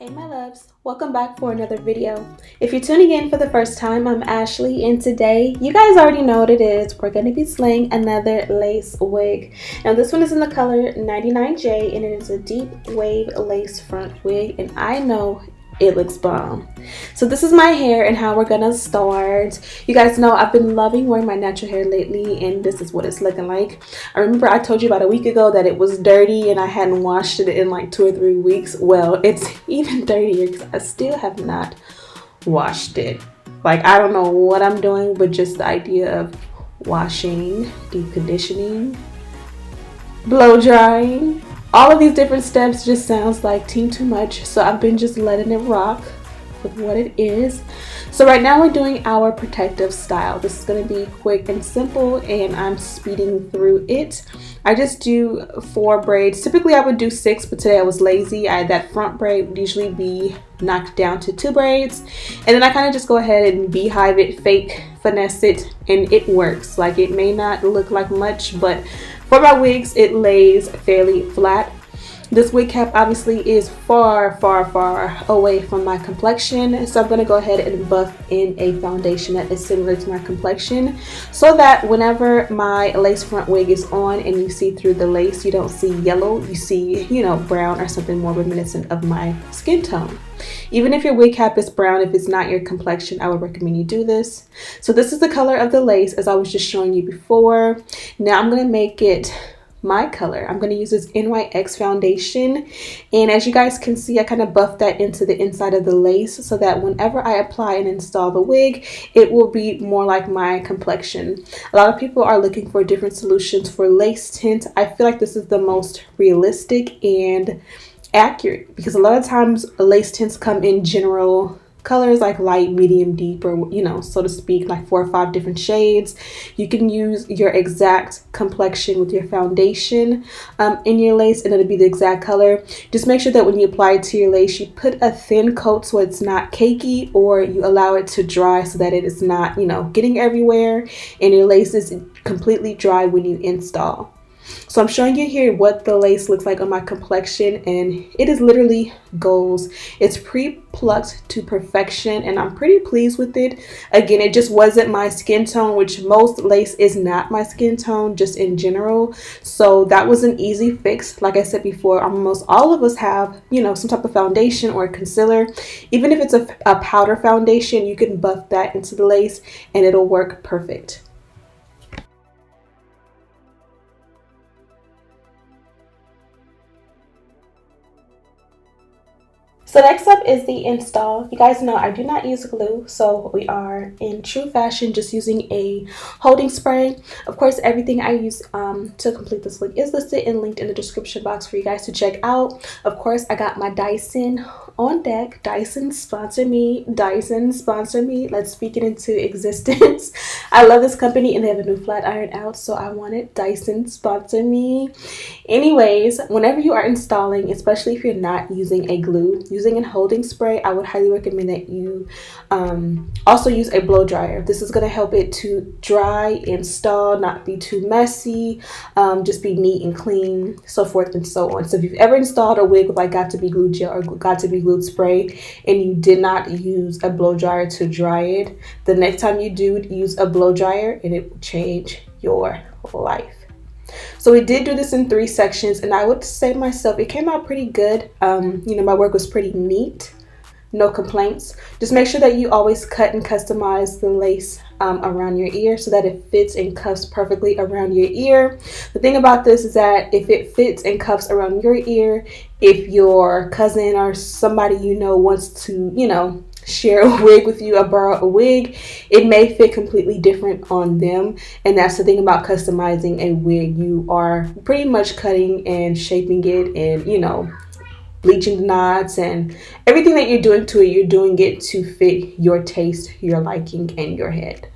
Hey my loves, welcome back for another video. If you're tuning in for the first time, I'm Ashley, and today, you guys already know what it is. We're going to be slaying another lace wig. Now this one is in the color 99J and it is a deep wave lace front wig, and I know it looks bomb. So this is my hair and how we're gonna start. You guys know I've been loving wearing my natural hair lately, and this is what it's looking like. I remember I told you about a week ago that it was dirty and I hadn't washed it in like 2 or 3 weeks. Well, it's even dirtier because I still have not washed it. Like, I don't know what I'm doing, but just the idea of washing, deep conditioning, blow drying, all of these different steps just sounds like too much. So I've been just letting it rock with what it is. So right now we're doing our protective style. This is going to be quick and simple, and I'm speeding through it. I just do 4 braids. Typically I would do 6, but today I was lazy. That front braid would usually be knocked down to 2 braids, and then I kind of just go ahead and beehive it, fake finesse it, and it works. Like, it may not look like much, but for my wigs it lays fairly flat. This wig cap obviously is far away from my complexion, so I'm going to go ahead and buff in a foundation that is similar to my complexion, so that whenever my lace front wig is on and you see through the lace, you don't see yellow, you see, brown or something more reminiscent of my skin tone. Even if your wig cap is brown, if it's not your complexion, I would recommend you do this. So this is the color of the lace as I was just showing you before. Now I'm going to make it my color. I'm going to use this NYX foundation, and as you guys can see, I kind of buffed that into the inside of the lace so that whenever I apply and install the wig, it will be more like my complexion. A lot of people are looking for different solutions for lace tint. I feel like this is the most realistic and accurate, because a lot of times lace tints come in general colors like light, medium, deep, or so to speak, like 4 or 5 different shades. You can use your exact complexion with your foundation in your lace, and it'll be the exact color. Just make sure that when you apply it to your lace, you put a thin coat so it's not cakey, or you allow it to dry so that it is not getting everywhere and your lace is completely dry when you install. So I'm showing you here what the lace looks like on my complexion, and it is literally goals. It's pre-plucked to perfection, and I'm pretty pleased with it. Again, it just wasn't my skin tone, which most lace is not my skin tone just in general. So that was an easy fix. Like I said before, almost all of us have some type of foundation or concealer. Even if it's a powder foundation, you can buff that into the lace and it'll work perfect. So next up is the install. You guys know I do not use glue, so we are in true fashion just using a holding spray. Of course, everything I use to complete this look is listed and linked in the description box for you guys to check out. Of course, I got my Dyson on deck. Dyson sponsor me. Dyson sponsor me. Let's speak it into existence. I love this company and they have a new flat iron out, so I wanted Dyson sponsor me. Anyways, whenever you are installing, especially if you're not using a glue, using a holding spray, I would highly recommend that you also use a blow dryer. This is going to help it to dry, install, not be too messy, just be neat and clean, so forth and so on. So if you've ever installed a wig with like got to be glue gel or got to be glued spray and you did not use a blow dryer to dry it, the next time you do use a blow dryer, and it will change your life. So we did do this in 3 sections, and I would say myself it came out pretty good. My work was pretty neat, no complaints. Just make sure that you always cut and customize the lace around your ear so that it fits and cuffs perfectly around your ear. The thing about this is that if it fits and cuffs around your ear, if your cousin or somebody wants to share a wig with you or borrow a wig, it may fit completely different on them. And that's the thing about customizing a wig. You are pretty much cutting and shaping it and bleaching the knots and everything that you're doing to it, you're doing it to fit your taste, your liking, and your head.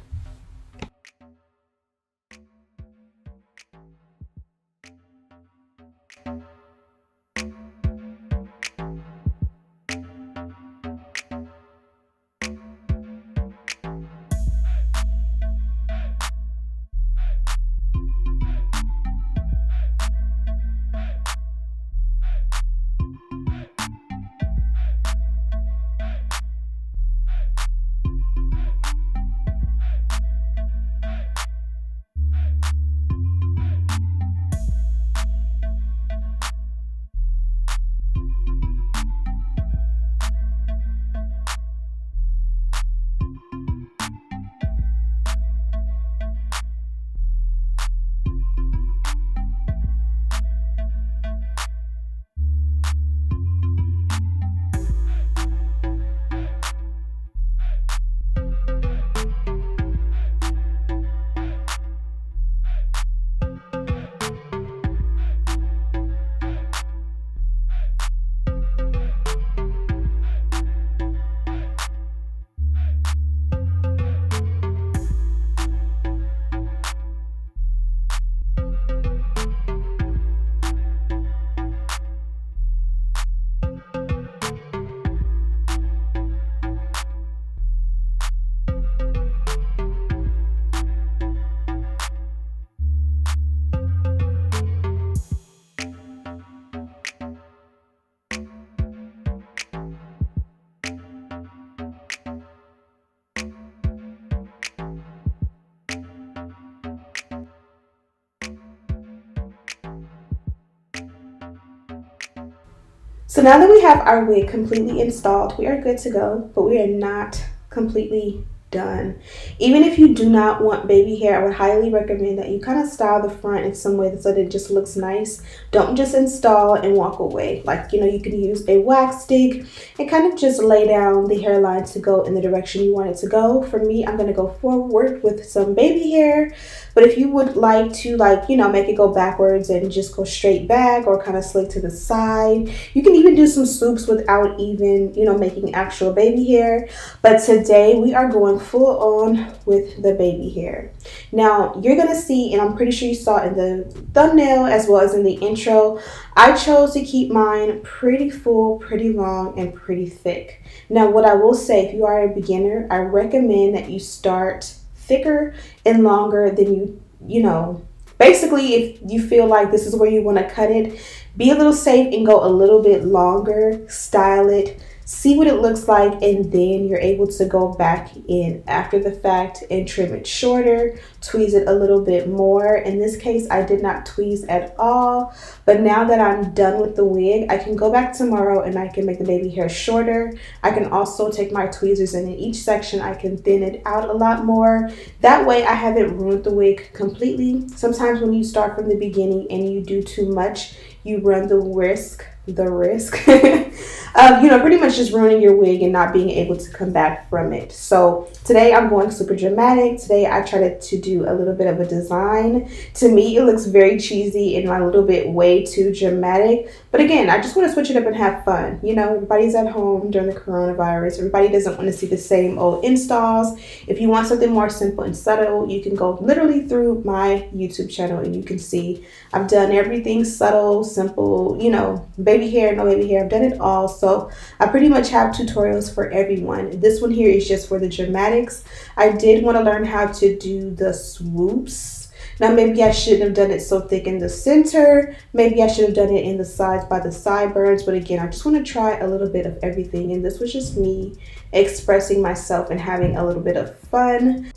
So now that we have our wig completely installed, we are good to go, but we are not completely done. Even if you do not want baby hair, I would highly recommend that you kind of style the front in some way so that it just looks nice. Don't just install and walk away. Like, you know, you can use a wax stick and kind of just lay down the hairline to go in the direction you want it to go. For me, I'm going to go forward with some baby hair. But if you would like to, like, you know, make it go backwards and just go straight back or kind of slick to the side, you can even do some swoops without even, you know, making actual baby hair. But today we are going full on with the baby hair. Now you're going to see, and I'm pretty sure you saw in the thumbnail as well as in the intro, I chose to keep mine pretty full, pretty long, and pretty thick. Now what I will say, if you are a beginner, I recommend that you start thicker and longer than you know, basically if you feel like this is where you want to cut it, be a little safe and go a little bit longer, style it, see what it looks like, and then you're able to go back in after the fact and trim it shorter, tweeze it a little bit more. In this case, I did not tweeze at all, but now that I'm done with the wig, I can go back tomorrow and I can make the baby hair shorter. I can also take my tweezers and in each section I can thin it out a lot more. That way I haven't ruined the wig completely. Sometimes when you start from the beginning and you do too much, you run the risk of, you know, pretty much just ruining your wig and not being able to come back from it. So today I'm going super dramatic. Today I tried to do a little bit of a design. To me, it looks very cheesy and a little bit way too dramatic. But again, I just want to switch it up and have fun. You know, everybody's at home during the coronavirus. Everybody doesn't want to see the same old installs. If you want something more simple and subtle, you can go literally through my YouTube channel and you can see I've done everything subtle, simple, you know, baby hair, no baby hair. I've done it all. So I pretty much have tutorials for everyone. This one here is just for the dramatics. I did want to learn how to do the swoops. Now maybe I shouldn't have done it so thick in the center. Maybe I should have done it in the sides by the sideburns. But again, I just want to try a little bit of everything. And this was just me expressing myself and having a little bit of fun.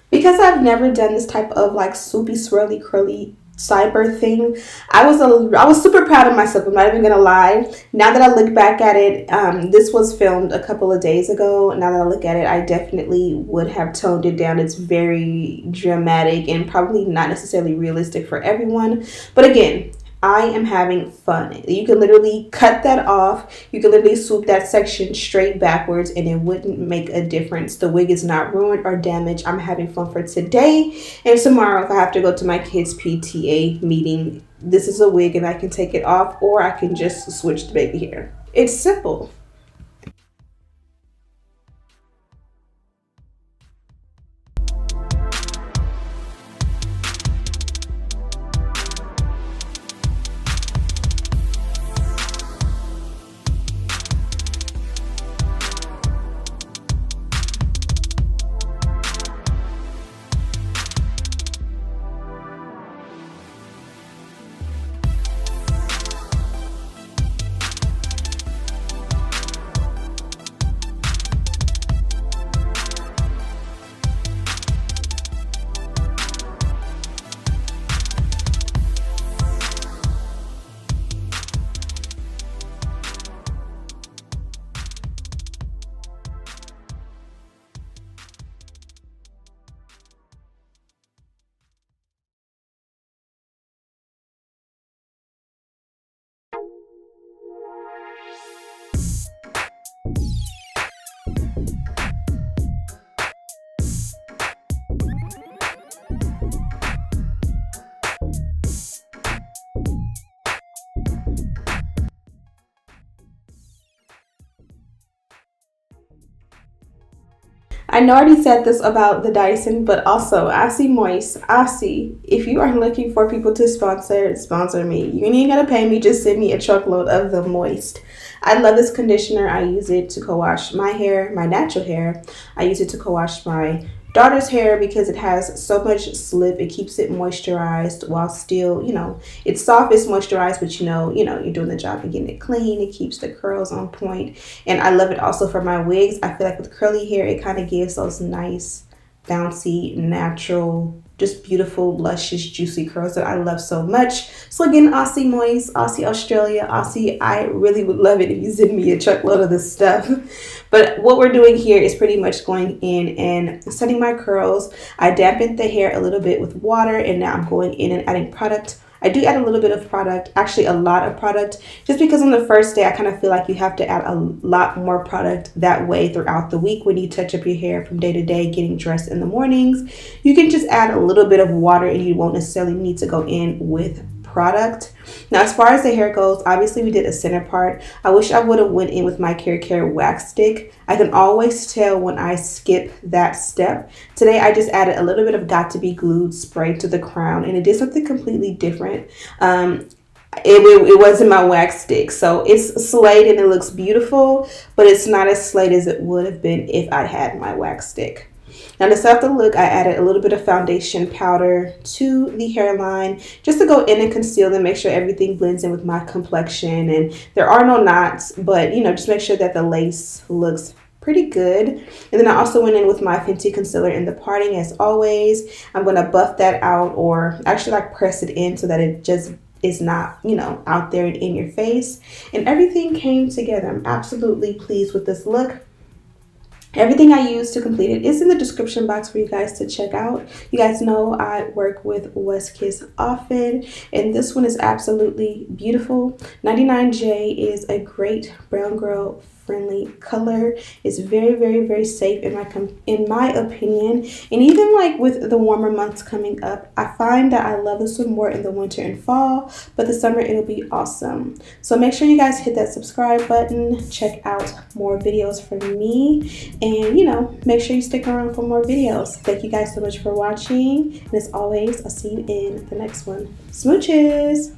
Because I've never done this type of like swoopy, swirly, curly sideburn thing, I was super proud of myself. I'm not even gonna lie. Now that I look back at it, this was filmed a couple of days ago. Now that I look at it, I definitely would have toned it down. It's very dramatic and probably not necessarily realistic for everyone. But again, I am having fun. You can literally cut that off. You can literally swoop that section straight backwards and it wouldn't make a difference. The wig is not ruined or damaged. I'm having fun for today. And tomorrow, if I have to go to my kids' PTA meeting, this is a wig and I can take it off or I can just switch the baby hair. It's simple. I know I already said this about the Dyson, but also Aussie Moist. Aussie, if you are looking for people to sponsor me. You ain't gotta pay me, just send me a truckload of the Moist. I love this conditioner. I use it to co-wash my hair, my natural hair. I use it to co-wash my daughter's hair because it has so much slip. It keeps it moisturized while still, it's soft, it's moisturized, but you're doing the job and getting it clean. It keeps the curls on point. And I love it also for my wigs. I feel like with curly hair, it kind of gives those nice, bouncy, natural, just beautiful, luscious, juicy curls that I love so much. So again, Aussie Moist, Aussie Australia, Aussie, I really would love it if you send me a truckload of this stuff. But what we're doing here is pretty much going in and setting my curls. I dampened the hair a little bit with water, and now I'm going in and adding product. I do add a little bit of product, actually a lot of product, just because on the first day I kind of feel like you have to add a lot more product. That way throughout the week when you touch up your hair from day to day, getting dressed in the mornings, you can just add a little bit of water and you won't necessarily need to go in with product. Now, as far as the hair goes, obviously we did a center part. I wish I would have went in with my Care wax stick. I can always tell when I skip that step. Today I just added a little bit of Got to Be Glued spray to the crown, and it did something completely different. It wasn't my wax stick, so it's slayed and it looks beautiful, but it's not as slayed as it would have been if I had my wax stick. Now, to set up the look, I added a little bit of foundation powder to the hairline just to go in and conceal and make sure everything blends in with my complexion. And there are no knots, but just make sure that the lace looks pretty good. And then I also went in with my Fenty concealer in the parting as always. I'm going to buff that out, or actually press it in so that it just is not, out there and in your face. And everything came together. I'm absolutely pleased with this look. Everything I used to complete it is in the description box for you guys to check out. You guys know I work with West Kiss often, and this one is absolutely beautiful. 99J is a great brown girl friendly color. It's very, very, very safe in my opinion. And even with the warmer months coming up, I find that I love this one more in the winter and fall, but the summer it'll be awesome. So make sure you guys hit that subscribe button, check out more videos from me, and make sure you stick around for more videos. Thank you guys so much for watching, and as always, I'll see you in the next one. Smooches!